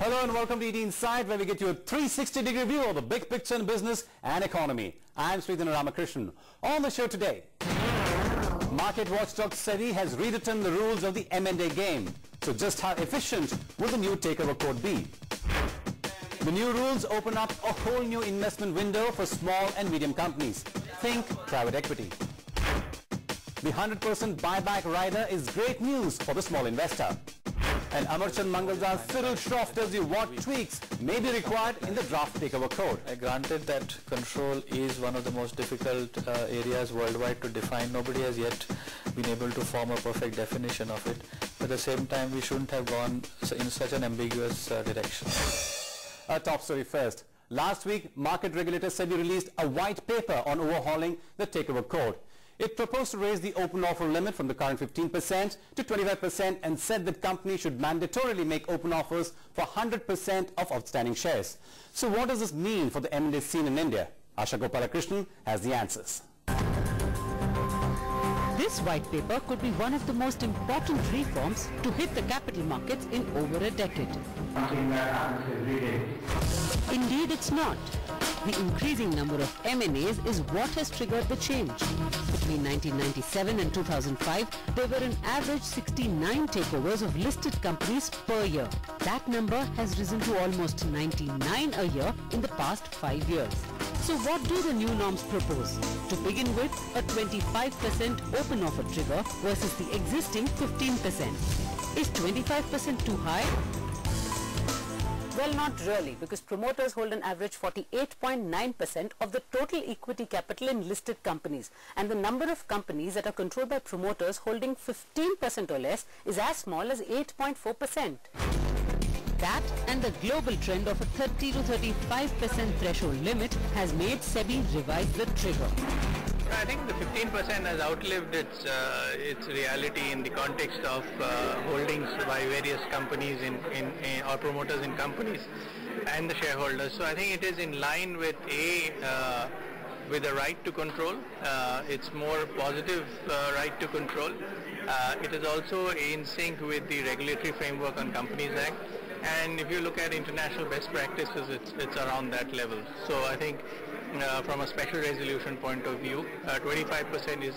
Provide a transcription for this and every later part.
Hello and welcome to ET Insight, where we get you a 360-degree view of the big picture in business and economy. I'm Sridhar Ramakrishnan. On the show today, market watchdog SEBI has rewritten the rules of the M&A game. So just how efficient will the new takeover code be? The new rules open up a whole new investment window for small and medium companies. Think private equity. The 100% buyback rider is great news for the small investor. And Amarchand Mangaldas Cyril Shroff tells you what tweaks may be required in the draft takeover code. Granted that control is one of the most difficult areas worldwide to define. Nobody has yet been able to form a perfect definition of it. But at the same time, we shouldn't have gone in such an ambiguous direction. A top story first. Last week, market regulator SEBI released a white paper on overhauling the takeover code. It proposed to raise the open offer limit from the current 15% to 25% and said that companies should mandatorily make open offers for 100% of outstanding shares. So what does this mean for the M&A scene in India? Asha Gopalakrishnan has the answers. This white paper could be one of the most important reforms to hit the capital markets in over a decade. Indeed, it's not. The increasing number of M&As is what has triggered the change. Between 1997 and 2005, there were an average 69 takeovers of listed companies per year. That number has risen to almost 99 a year in the past 5 years. So what do the new norms propose? To begin with, a 25% open offer trigger versus the existing 15%. Is 25% too high? Well, not really, because promoters hold an average 48.9% of the total equity capital in listed companies, and the number of companies that are controlled by promoters holding 15% or less is as small as 8.4%. That and the global trend of a 30 to 35% threshold limit has made SEBI revise the trigger. I think the 15% has outlived its reality in the context of holdings by various companies or promoters in companies and the shareholders. So I think it is in line with with the right to control. It's more positive right to control. It is also in sync with the regulatory framework on Companies Act. And if you look at international best practices, it's around that level. So I think from a special resolution point of view, 25% is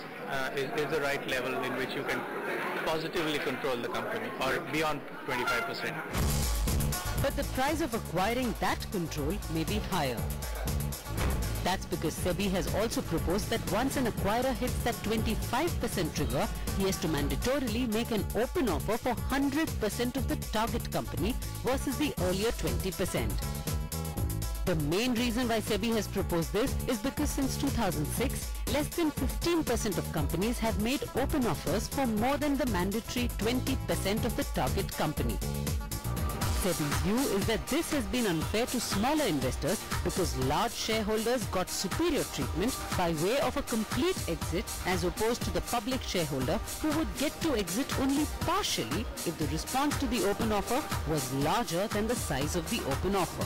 the right level in which you can positively control the company, or beyond 25%. But the price of acquiring that control may be higher. That's because SEBI has also proposed that once an acquirer hits that 25% trigger, he has to mandatorily make an open offer for 100% of the target company versus the earlier 20%. The main reason why SEBI has proposed this is because since 2006, less than 15% of companies have made open offers for more than the mandatory 20% of the target company. SEBI's view is that this has been unfair to smaller investors because large shareholders got superior treatment by way of a complete exit as opposed to the public shareholder who would get to exit only partially if the response to the open offer was larger than the size of the open offer.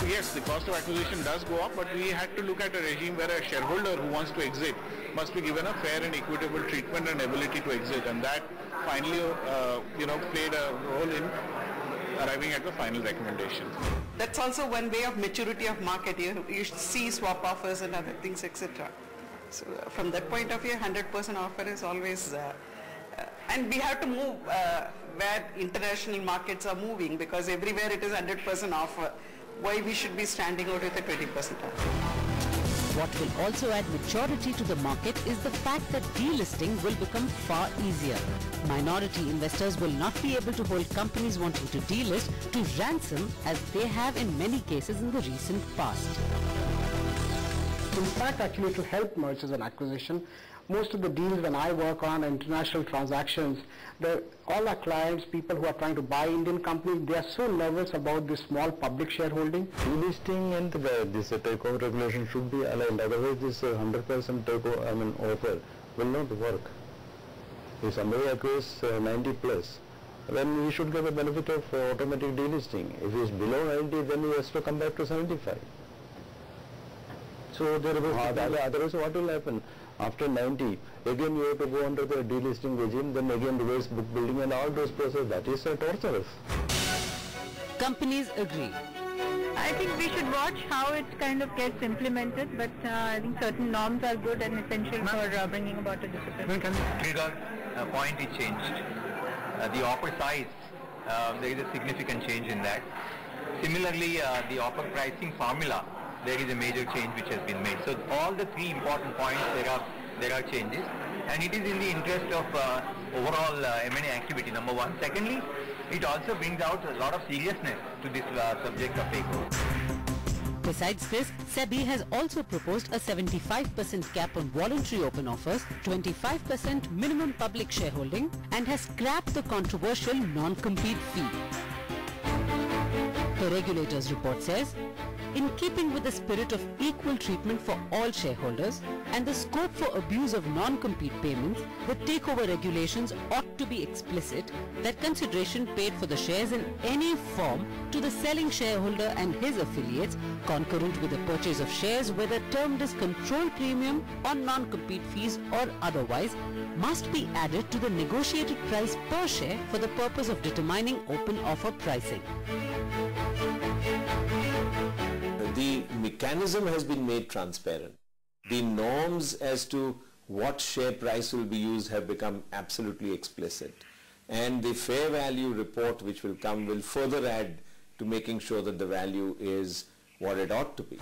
Yes, the cost of acquisition does go up, but we had to look at a regime where a shareholder who wants to exit must be given a fair and equitable treatment and ability to exit, and that finally played a role in arriving at the final recommendation. That's also one way of maturity of market. You see swap offers and other things, etc. So from that point of view, 100% offer is always, and we have to move where international markets are moving, because everywhere it is 100% offer. Why we should be standing out with a 20% offer? What will also add maturity to the market is the fact that delisting will become far easier. Minority investors will not be able to hold companies wanting to delist to ransom as they have in many cases in the recent past. In fact, actually, to help mergers and acquisition, most of the deals when I work on international transactions, all our clients, people who are trying to buy Indian companies, they are so nervous about this small public shareholding. Delisting and this takeover regulation should be aligned. Otherwise, this 100% takeover, offer will not work. If somebody acquires 90 plus, then he should get the benefit of automatic delisting. If he is below 90, then he has to come back to 75. So otherwise what will happen? After 90, again you have to go under the delisting regime, then again reverse book building and all those processes. That is torturous. Companies agree. I think we should watch how it kind of gets implemented, but I think certain norms are good and essential for bringing about a discipline. Trigger point is changed. The offer size, there is a significant change in that. Similarly, the offer pricing formula, there is a major change which has been made. So all the three important points, there are changes, and it is in the interest of overall M&A activity, number one. Secondly, it also brings out a lot of seriousness to this subject of takeover. Besides this, SEBI has also proposed a 75% cap on voluntary open offers, 25% minimum public shareholding, and has scrapped the controversial non-compete fee. The regulator's report says, in keeping with the spirit of equal treatment for all shareholders and the scope for abuse of non-compete payments, the takeover regulations ought to be explicit that consideration paid for the shares in any form to the selling shareholder and his affiliates, concurrent with the purchase of shares, whether termed as control premium or non-compete fees or otherwise, must be added to the negotiated price per share for the purpose of determining open offer pricing. The mechanism has been made transparent. The norms as to what share price will be used have become absolutely explicit. And the fair value report which will come will further add to making sure that the value is what it ought to be.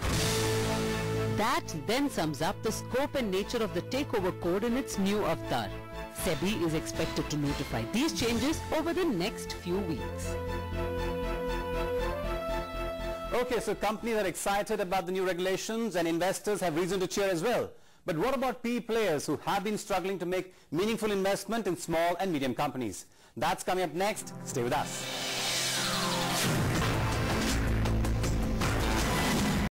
That then sums up the scope and nature of the takeover code in its new avatar. SEBI is expected to notify these changes over the next few weeks. Okay, so companies are excited about the new regulations and investors have reason to cheer as well. But what about PE players who have been struggling to make meaningful investment in small and medium companies? That's coming up next. Stay with us.